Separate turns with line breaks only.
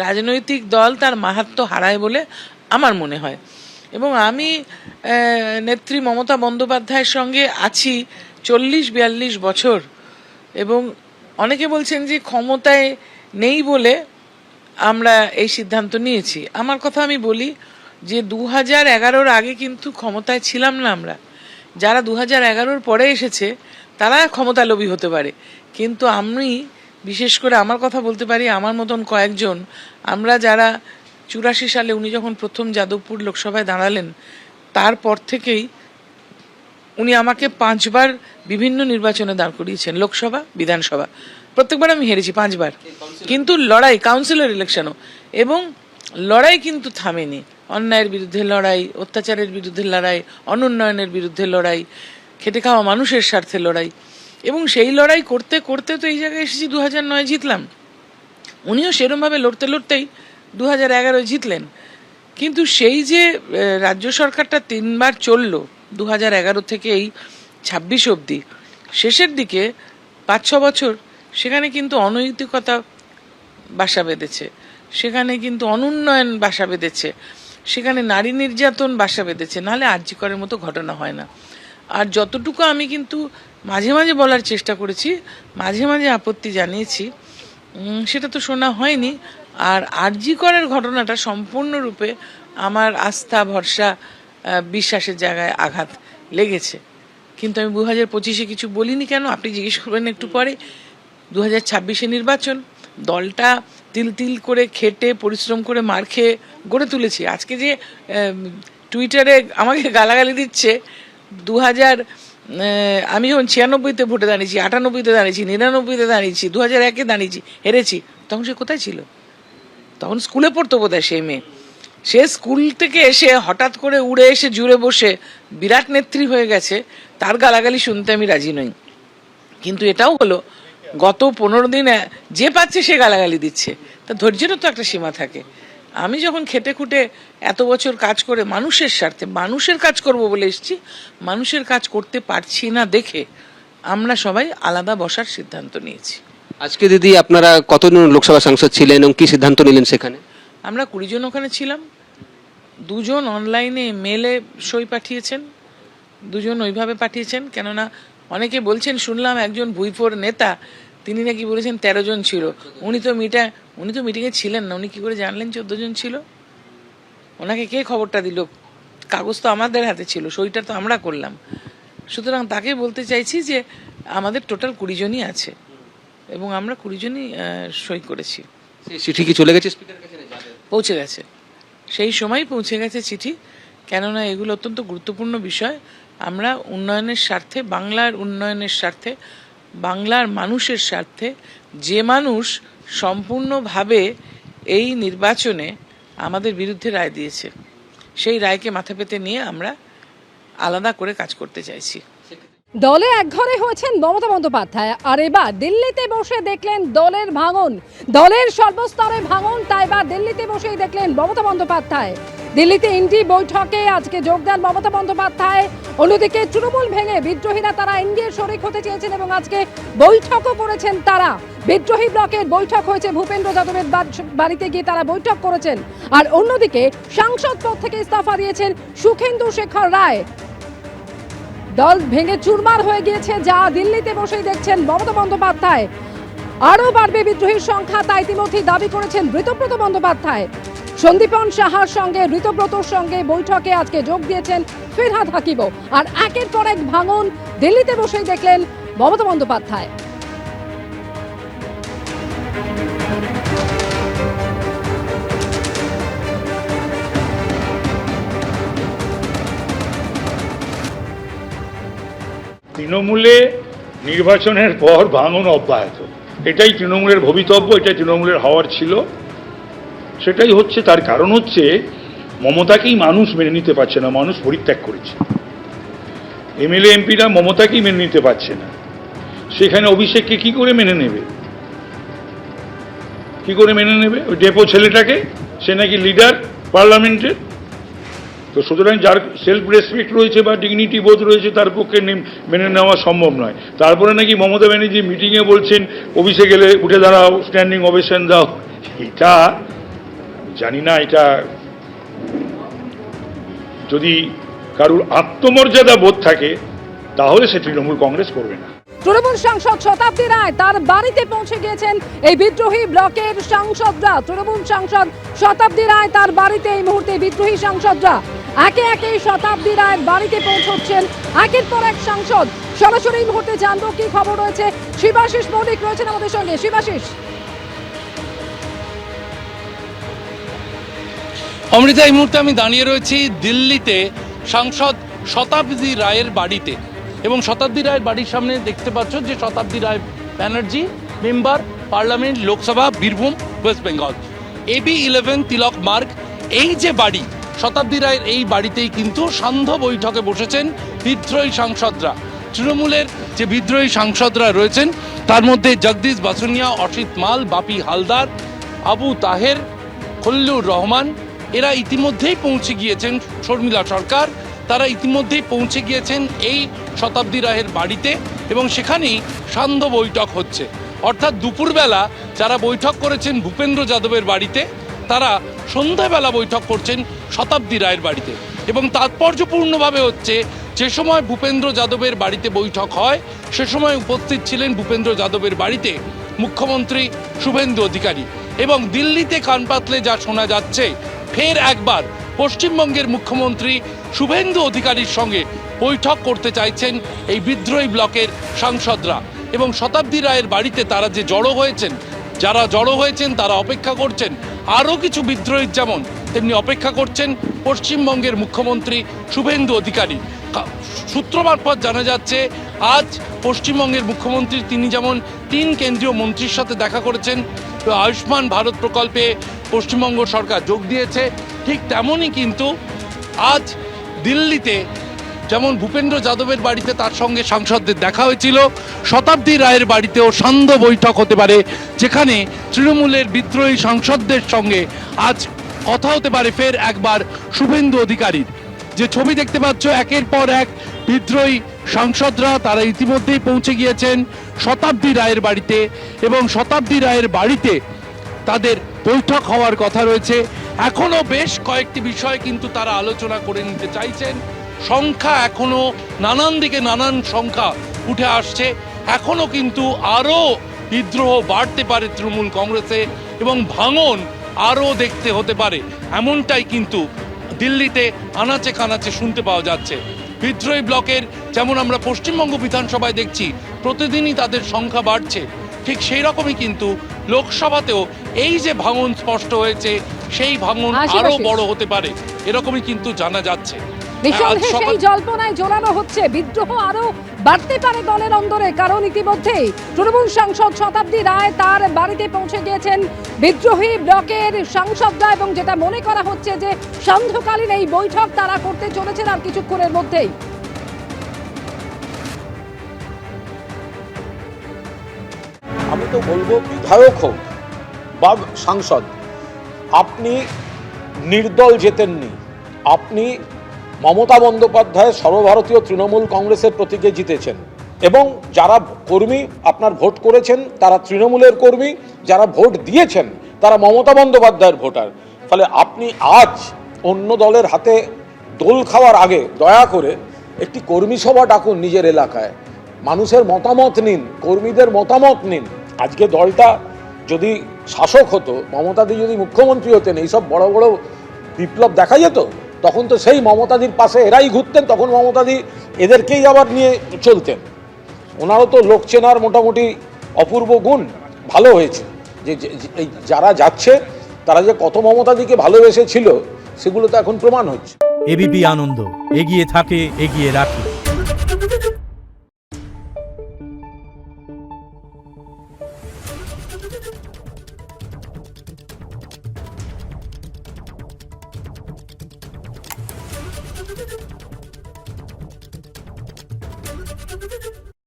রাজনৈতিক দল তার মাহাত্ম্য হারায় বলে আমার মনে হয়। এবং আমি নেত্রী মমতা বন্দ্যোপাধ্যায়ের সঙ্গে আছি 40-42 বছর, এবং অনেকে বলছেন যে ক্ষমতায় নেই বলে আমরা এই সিদ্ধান্ত নিয়েছি। আমার কথা আমি বলি যে 2011-র আগে কিন্তু ক্ষমতায় ছিলাম না আমরা। যারা 2011-র পরে এসেছে তারা ক্ষমতালোভী হতে পারে, কিন্তু আমি বিশেষ করে আমার কথা বলতে পারি, আমার মতন কয়েকজন, আমরা যারা 84 সালে উনি যখন প্রথম যাদবপুর লোকসভায় দাঁড়ালেন তারপর থেকেই উনি আমাকে 5 বার বিভিন্ন নির্বাচনে দাঁড় করিয়েছেন, লোকসভা বিধানসভা, প্রত্যেকবার আমি হেরেছি 5 বার, কিন্তু লড়াই, কাউন্সিলর ইলেকশনও, এবং লড়াই কিন্তু থামেনি। অন্যায়ের বিরুদ্ধে লড়াই, অত্যাচারের বিরুদ্ধে লড়াই, অনুন্নয়নের বিরুদ্ধে লড়াই, খেটে খাওয়া মানুষের স্বার্থে লড়াই, এবং সেই লড়াই করতে করতে তো এই জায়গায় এসেছি। 2009 জিতলাম, উনিও সেরমভাবে লড়তে লড়তেই 2011 জিতলেন। কিন্তু সেই যে রাজ্য সরকারটা 3 বার চললো 2011 থেকে এই 26 অবধি, শেষের দিকে 5-6 বছর সেখানে কিন্তু অনৈতিকতা বাসা বেঁধেছে, সেখানে কিন্তু অনুন্নয়ন বাসা বেঁধেছে, সেখানে নারী নির্যাতন বাসা বেঁধেছে, নাহলে আরজি করের মতো ঘটনা হয় না। আর যতটুকু আমি কিন্তু মাঝে মাঝে বলার চেষ্টা করেছি, মাঝে মাঝে আপত্তি জানিয়েছি, সেটা তো শোনা হয়নি। আর আরজি করের ঘটনাটা সম্পূর্ণরূপে আমার আস্থা, ভরসা, বিশ্বাসের জায়গায় আঘাত লেগেছে। কিন্তু আমি 2025-এ কিছু বলিনি কেন, আপনি জিজ্ঞেস করবেন একটু পরে। 2026-এ নির্বাচন, দলটা তিল তিল করে খেটে পরিশ্রম করে মার খেয়ে গড়ে তুলেছি। আজকে যে টুইটারে আমাকে গালাগালি দিচ্ছে, 2000 আমি যখন 96-তে ভোটে দাঁড়িয়েছি, 98-তে দাঁড়িয়েছি, 99-তে দাঁড়িয়েছি, 2001-এ দাঁড়িয়েছি, হেরেছি, তখন সে কোথায় ছিল? তখন স্কুলে পড়তো বোধহয় সেই মেয়ে। সে স্কুল থেকে এসে হঠাৎ করে উড়ে এসে জুড়ে বসে বিরাট নেত্রী হয়ে গেছে, তার গালাগালি শুনতে আমি রাজি নই। কিন্তু এটাও হলো, গত 15 দিন যে পাচ্ছে সে গালাগালি দিচ্ছে, তা ধৈর্যেরও তো একটা সীমা থাকে। আমি যখন খেটে খুঁটে এত বছর কাজ করে মানুষের স্বার্থে মানুষের কাজ করব বলে এসেছি, মানুষের কাজ করতে পারছি না দেখে আমরা সবাই আলাদা বসার সিদ্ধান্ত নিয়েছি।
আজকে দিদি আপনারা কতজন লোকসভা সাংসদ ছিলেন এবং কি সিদ্ধান্ত নিলেন সেখানে?
আমরা 20 জন ওখানে ছিলাম। 2 জন অনলাইনে মেলে সই পাঠিয়েছেন, 2 জন ওইভাবে পাঠিয়েছেন। কেননা অনেকে বলছেন, শুনলাম একজন ভুইফোর নেতা তিনি নাকি বলেছেন 13 জন ছিল। উনি তো মিটিংয়ে ছিলেন না, উনি কি করে জানলেন 14 জন ছিল? ওনাকে কে খবরটা দিল? কাগজ তো আমাদের হাতে ছিল, সইটা তো আমরা করলাম। সুতরাং তাকে বলতে চাইছি যে আমাদের টোটাল 20 জনই আছে, এবং আমরা 20 জনই সই করেছি।
চিঠি কি চলে গেছে স্পিকারের কাছে?
পৌঁছে গেছে, সেই সময় পৌঁছে গেছে চিঠি। কেননা এগুলো অত্যন্ত গুরুত্বপূর্ণ বিষয়। আমরা উন্নয়নের স্বার্থে, বাংলার উন্নয়নের স্বার্থে, বাংলার মানুষের স্বার্থে, যে মানুষ সম্পূর্ণভাবে এই নির্বাচনে আমাদের বিরুদ্ধে রায় দিয়েছে, সেই রায়কে মাথা পেতে নিয়ে আমরা আলাদা করে কাজ করতে চাইছি।
দলে একঘরে হয়েছেন মমতা বন্দ্যোপাধ্যায়, আর এবার দিল্লিতে বসে দেখলেন দলের ভাঙন, দলের সর্বস্তরে ভাঙন। তাই এবার দিল্লিতে বসেই দেখলেন মমতা বন্দ্যোপাধ্যায়। দিল্লিতে ইন্ডি বৈঠকে আজকে যোগ দেন মমতা বন্দ্যোপাধ্যায়। অন্যদিকে তৃণমূল ভেঙে বিদ্রোহীরা তারা এনডিএর শরিক হতে চেয়েছেন এবং আজকে বৈঠকও করেছেন তারা। বিদ্রোহী ব্লকের বৈঠক হয়েছে, ভূপেন্দ্র যাদবের বাড়িতে গিয়ে তারা বৈঠক করেছেন। আর অন্যদিকে সাংসদ পদ থেকে ইস্তফা দিয়েছেন সুখেন্দু শেখর রায়। দল ভেঙে চুরমার হয়ে গিয়েছে, যা দিল্লিতে বসেই দেখছেন মমতা বন্দ্যোপাধ্যায়। আরও বাড়বে বিদ্রোহীর সংখ্যা, তা ইতিমধ্যেই দাবি করেছেন ঋতব্রত বন্দ্যোপাধ্যায়। সন্দীপন সাহার সঙ্গে, ঋতব্রতর সঙ্গে বৈঠকে আজকে যোগ দিয়েছেন ফিরহাদ হাকিমও। আর একের পর এক ভাঙন দিল্লিতে বসেই দেখলেন মমতা বন্দ্যোপাধ্যায়।
তৃণমূলে নির্বাচনের পর ভাঙন অব্যাহত, এটাই তৃণমূলের ভবিতব্য, এটাই তৃণমূলের হওয়ার ছিল, সেটাই হচ্ছে। তার কারণ হচ্ছে মমতাকেই মানুষ মেনে নিতে পারছে না, মানুষ পরিত্যাগ করেছে। এমএলএ এমপিরা মমতাকেই মেনে নিতে পারছে না, সেখানে অভিষেককে কি করে মেনে নেবে? কি করে মেনে নেবে ওই ডেপো ছেলেটাকে? সে নাকি লিডার পার্লামেন্টের। তো সুতরাং যার সেলফ রেসপেক্ট রয়েছে বা ডিগনিটি বোধ রয়েছে তার পক্ষে মেনে নেওয়া সম্ভব নয়। তারপরে নাকি মমতা ব্যানার্জি মিটিংয়ে বলছেন অফিসে গেলে উঠে দাঁড়াও, স্ট্যান্ডিং ওভেশন দাও। এটা জানি না এটা যদি কারুর আত্মমর্যাদা বোধ থাকে তাহলে সে তৃণমূল কংগ্রেস করবে না।
তৃণমূল সাংসদ শতাব্দী রায় তার বাড়িতে পৌঁছে গিয়েছেন এই বিদ্রোহী ব্লকের সাংসদরা। তৃণমূল সাংসদ শতাব্দী রায় তার বাড়িতে এই মুহূর্তে বিদ্রোহী সাংসদরা একে একে শতাব্দী রায়ের বাড়িতে পৌঁছচ্ছেন একের পর এক সাংসদ। সরাসরি এই মুহূর্তে জানবো কি খবর রয়েছে। শিবাশিস মৌলিক রয়েছেন আমাদের সঙ্গে। শিবাশিস,
অমৃতা, এই মুহূর্তে আমি দাঁড়িয়ে রয়েছি দিল্লিতে সাংসদ শতাব্দী রায়ের বাড়িতে, এবং শতাব্দী রায়ের বাড়ির সামনে দেখতে পাচ্ছ যে Shatabdi Roy Banerjee, member parliament, Lok Sabha, Birbhum, West Bengal, AB11 Tilak Marg. এই যে বাড়ি শতাব্দী রায়ের, এই বাড়িতেই কিন্তু সান্ধ্য বৈঠকে বসেছেন বিদ্রোহী সাংসদরা। তৃণমূলের যে বিদ্রোহী সাংসদরা রয়েছেন তার মধ্যে জগদীশ বাসুনিয়া, অসিত মাল, বাপি হালদার, আবু তাহের, খল্লুর রহমান, এরা ইতিমধ্যেই পৌঁছে গিয়েছেন। শর্মিলা সরকার, তারা ইতিমধ্যেই পৌঁছে গিয়েছেন এই শতাব্দী রায়ের বাড়িতে, এবং সেখানেই সান্ধ্য বৈঠক হচ্ছে। অর্থাৎ দুপুরবেলা যারা বৈঠক করেছেন ভূপেন্দ্র যাদবের বাড়িতে, তারা সন্ধ্যাবেলা বৈঠক করছেন শতাব্দী রায়ের বাড়িতে। এবং তাৎপর্যপূর্ণভাবে হচ্ছে, যে সময় ভূপেন্দ্র যাদবের বাড়িতে বৈঠক হয় সে সময় উপস্থিত ছিলেন ভূপেন্দ্র যাদবের বাড়িতে মুখ্যমন্ত্রী শুভেন্দু অধিকারী। এবং দিল্লিতে কান পাতলে যা শোনা যাচ্ছে, ফের একবার পশ্চিমবঙ্গের মুখ্যমন্ত্রী শুভেন্দু অধিকারীর সঙ্গে বৈঠক করতে চাইছেন এই বিদ্রোহী ব্লকের সাংসদরা। এবং শতাব্দী রায়ের বাড়িতে তারা যে জড়ো হয়েছেন, যারা জড়ো হয়েছেন তারা অপেক্ষা করছেন আরও কিছু বিদ্রোহী, যেমন তেমনি অপেক্ষা করছেন পশ্চিমবঙ্গের মুখ্যমন্ত্রী শুভেন্দু অধিকারী। সূত্র মারফত জানা যাচ্ছে আজ পশ্চিমবঙ্গের মুখ্যমন্ত্রী তিনি যেমন 3 কেন্দ্রীয় মন্ত্রীর সাথে দেখা করেছেন, আয়ুষ্মান ভারত প্রকল্পে পশ্চিমবঙ্গ সরকার যোগ দিয়েছে, ঠিক তেমনই কিন্তু আজ দিল্লিতে যেমন ভূপেন্দ্র যাদবের বাড়িতে তার সঙ্গে সাংসদদের দেখা হয়েছিল, শতাব্দী রায়ের বাড়িতেও সান্ধ্য বৈঠক হতে পারে, যেখানে তৃণমূলের বিদ্রোহী সাংসদদের সঙ্গে আজ কথা হতে পারে ফের একবার শুভেন্দু অধিকারীর। যে ছবি দেখতে পাচ্ছ, একের পর এক বিদ্রোহী সাংসদরা তারা ইতিমধ্যেই পৌঁছে গিয়েছেন শতাব্দী রায়ের বাড়িতে, এবং শতাব্দী রায়ের বাড়িতে তাদের বৈঠক হওয়ার কথা রয়েছে। এখনো বেশ কয়েকটি বিষয় কিন্তু তারা আলোচনা করে নিতে চাইছেন। সংখ্যা এখনো নানান দিকে নানান সংখ্যা উঠে আসছে, এখনো কিন্তু আরও বিদ্রোহ বাড়তে পারে তৃণমূল কংগ্রেসে, এবং ভাঙন আরও দেখতে হতে পারে, এমনটাই কিন্তু দিল্লিতে আনাচে কানাচে শুনতে পাওয়া যাচ্ছে। বিদ্রোহী ব্লকের যেমন আমরা পশ্চিমবঙ্গ বিধানসভায় দেখছি প্রতিদিনই তাদের সংখ্যা বাড়ছে, ঠিক সেই রকমই কিন্তু লোকসভাতেও এই যে ভাঙন স্পষ্ট হয়েছে, সেই ভাঙন আরো বড় হতে পারে, এরকমই কিন্তু জানা যাচ্ছে।
নিঃসন্দেহে সেই জল্পনায় জোরালো হচ্ছে, বিদ্রোহ আরো বাড়তে পারে দলের অন্দরে, কারণ ইতিমধ্যেই তৃণমূল সাংসদ শতাব্দী রায় তার বাড়িতে পৌঁছে গিয়েছেন বিদ্রোহী ব্লকের সাংসদরা, এবং যেটা মনে করা হচ্ছে যে সান্ধ্যকালীন এই বৈঠক তারা করতে চলেছেন আর কিছুক্ষণের মধ্যেই।
আমি তো বলবো, বিধায়ক হোক বা সাংসদ, আপনি নির্দল জেতেননি, আপনি মমতা বন্দ্যোপাধ্যায় সর্বভারতীয় তৃণমূল কংগ্রেসের প্রতীকে জিতেছেন, এবং যারা কর্মী আপনার ভোট করেছেন তারা তৃণমূলের কর্মী, যারা ভোট দিয়েছেন তারা মমতা বন্দ্যোপাধ্যায়ের ভোটার। ফলে আপনি আজ অন্য দলের হাতে দোল খাওয়ার আগে দয়া করে একটি কর্মী সভা ডাকুন নিজের এলাকায়, মানুষের মতামত নিন, কর্মীদের মতামত নিন। আজকে দলটা যদি শাসক হতো, মমতাদি যদি মুখ্যমন্ত্রী হতেন, এইসব বড় বড় বিপ্লব দেখা যেত, তখন তো সেই মমতাদির পাশে এরাই ঘুরতেন, তখন মমতাদি এদেরকেই আবার নিয়ে চলতেন। ওনারও তো লোক চেনার মোটামুটি অপূর্ব গুণ ভালো হয়েছে, যে এই যারা যাচ্ছে তারা যে কত মমতাদিকে ভালোবেসেছিল সেগুলো তো এখন প্রমাণ হচ্ছে।
এবিপি আনন্দ, এগিয়ে থাকে, এগিয়ে রাখে।